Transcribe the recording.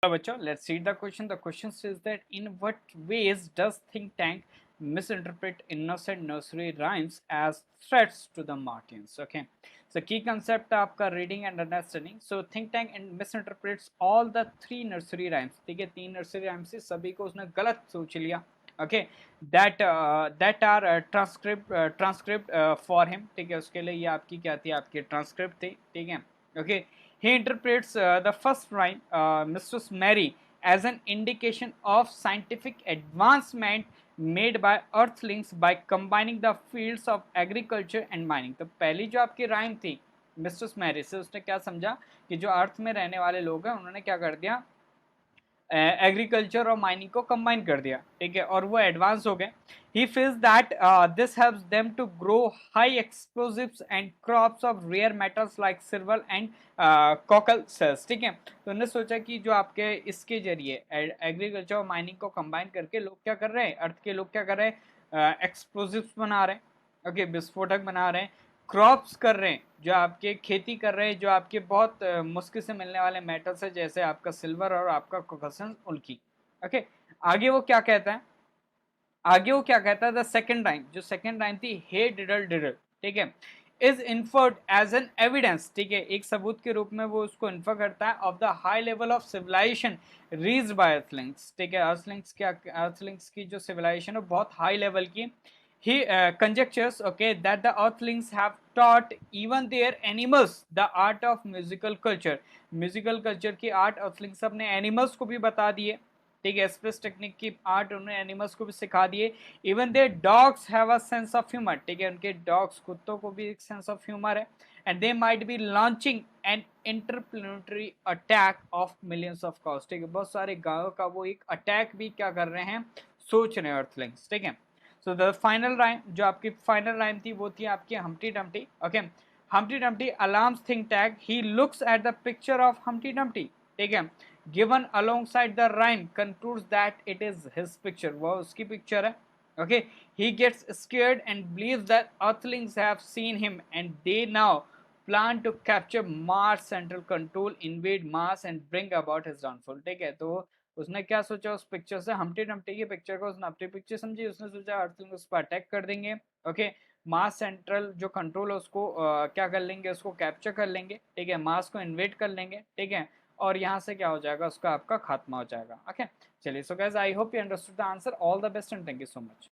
So bachcho, let's read the question. The question says that in what ways does think tank misinterpret innocent nursery rhymes as threats to the Martians? Okay, so key concept आपका reading and understanding. So think tank and misinterprets all the three nursery rhymes. ठीक है, तीन nursery rhymes से सभी को उसने गलत सोच लिया. Okay, that are transcript for him. ठीक है, उसके लिए ये आपकी क्या थी, आपकी transcript थी. ठीक है. Okay, he interprets the first rhyme, Mistress Mary, as an indication of scientific advancement made by earthlings by combining the fields of agriculture and mining. तो पहली जो आपकी राइम थी मिस्ट्रेस मैरी से, उसने क्या समझा कि जो अर्थ में रहने वाले लोग हैं उन्होंने क्या कर दिया, एग्रीकल्चर और माइनिंग को कंबाइन कर दिया. ठीक है, और वो एडवांस हो गए. He feels that this helps them to grow high explosives and crops of rare metals like silver and cockle cells. ठीक है, तो उन्होंने सोचा कि जो आपके इसके जरिए एग्रीकल्चर और माइनिंग को कंबाइन करके लोग क्या कर रहे हैं, अर्थ के लोग क्या कर रहे हैं, एक्सप्लोजिव्स बना रहे हैं. ओके, विस्फोटक बना रहे हैं, क्रॉप्स कर रहे हैं, जो आपके खेती कर रहे हैं, जो आपके बहुत मुश्किल से मिलने वाले मेटल्स है, जैसे आपका सिल्वर और आपका कोकसन उल्की. ओके, आगे वो क्या कहता है, आगे वो क्या कहता है, द सेकंड राइम, जो सेकंड राइम थी हे डिडल डिडल, ठीक है, is inferred as an evidence. ठीक है, एक सबूत के रूप में वो उसको इन्फर करता है of the high level of civilisation reached by earthlings. ठीक है, अर्थलिंक्स क्या, अर्थलिंक्स की जो सिविलाइजेशन है बहुत हाई लेवल की. He conjectures, okay, that the earthlings have taught even their animals the art of musical culture. Musical culture की art earthlings अपने animals को भी बता दिए. ठीक है, स्पेस टेक्निक की आर्ट उन्होंने एनिमल्स को भी सिखा दिए. Even their dogs have a sense of humour. ठीक है, उनके डॉग्स कुत्तों को भी एक सेंस ऑफ ह्यूमर है. And they might be launching an interplanetary attack of millions of cows. ठीक है, बहुत सारे गायों का वो एक अटैक भी क्या कर रहे हैं, सोच रहे हैं अर्थलिंग्स. ठीक है, सो द फाइनल राइम, जो आपकी फाइनल राइम थी वो थी आपकी Humpty Dumpty. Okay, Humpty Dumpty alarms think tag, he looks at the picture of Humpty Dumpty. ठीक है, given alongside the rhyme concludes that it is his picture. वो उसकी पिक्चर है. Okay, he gets scared and believes that earthlings have seen him and they now plan to capture Mars central control, invade Mars and bring about his downfall. ठीक है, तो उसने क्या सोचा उस पिक्चर से, हम्टी डम्टी की पिक्चर को उसने अपनी पिक्चर समझी. उसने सोचा अर्थलिंग उस पर अटैक कर देंगे. ओके, मार्स सेंट्रल जो कंट्रोल है उसको क्या कर लेंगे, उसको कैप्चर कर लेंगे. ठीक है, मार्स को इन्वेट कर लेंगे. ठीक है, और यहाँ से क्या हो जाएगा, उसका आपका खात्मा हो जाएगा. ओके, चलिए, so guys I hope you understood the answer. All the best and thank you so much.